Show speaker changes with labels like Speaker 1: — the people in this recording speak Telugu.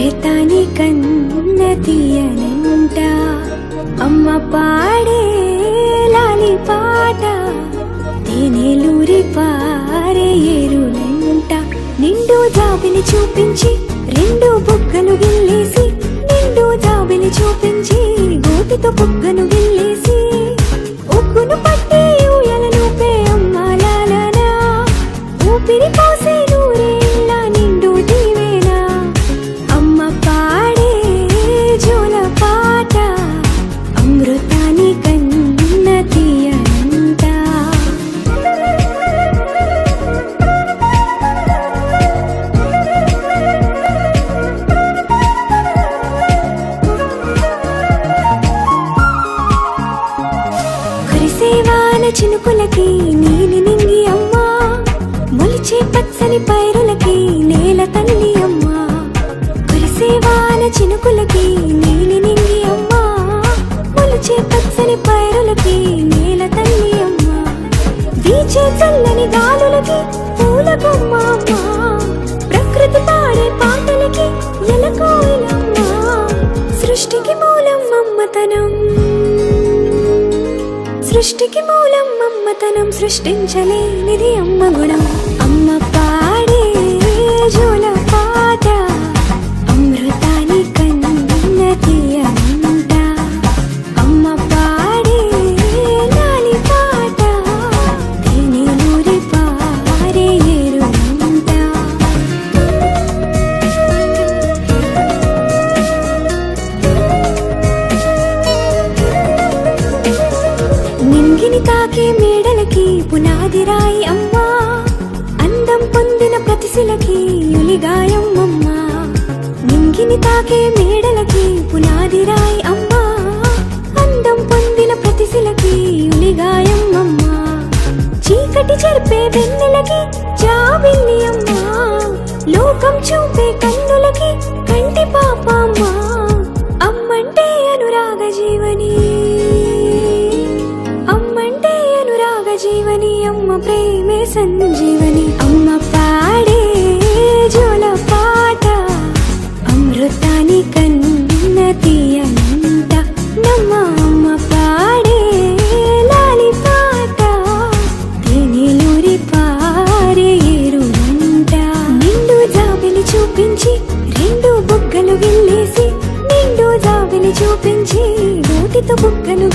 Speaker 1: అమృతాని కన్న తీయనంట అమ్మ పాడే లాలి పాట తేనెలూరి పారే ఏరులంట నిండు జాబిలి చూపించి రెండు బుగ్గలు గిల్లేసి నిండు జాబిలి చూపించి గోటితో బుగ్గను గిల్లేసి ఉగ్గును పట్టి ఊయలను పే అమ్మ లాలనా ఊపిరి పోసే నూరేళ్ళ నిండు దీవేనా అమ్మ పాడే జోల పాట అమృతాని కన్న తీయనంట కురిసేవాన చినుకులకి నీలి నింగి అమ్మా మొలిచే పచ్చని పైరులకి నేల తల్లి అమ్మా కురిసేవాన చినుకులకి నీలి నింగి అమ్మా మొలిచే పచ్చని పైరులకి నేల తల్లి అమ్మా వీచే చల్లని గాలులకి పూల బొమ్మ అమ్మా ప్రకృతి పాడే పాటలకి ఎలకోయిలమ్మా సృష్టికి మూలం మమ్మతనం సృష్టికి మూలం మమ్మతనం సృష్టించలేనిది అమ్మ గుణం అమ్మ పాడే జోల పాట అమృతాని కన్న తీయనంట అమ్మ పాడే లాలి పాట తేనెలూరి పారే ఏరులంట నింగిని తాకే మేడలకి పునాది రాయి అమ్మా అందం పొందిన ప్రతిశిలకి యులిగాయం అమ్మా నింగిని తాకే మేడలకి పునాది రాయి అమ్మా అందం పొందిన ప్రతిశిలకి యులిగాయం అమ్మా చీకటి చెరిపే వెన్నెలకి జాబిల్లి అమ్మా లోకం చూపే కన్నులకి కంటి పాప అమ్మా అమ్మంటే అనురాగ జీవని జీవని అమ్మ ప్రేమే సంజీవని అమ్మ పాడే జోల పాట అమృతాని కన్న తీయనంట నమ్మ అమ్మ పాడే లాలి పాట తేనెలూరి పారే ఏరులంట నిండు జాబిలి చూపించి రెండు బుగ్గలు గిల్లేసి నిండు జాబిలి చూపించి నోటితో బుగ్గను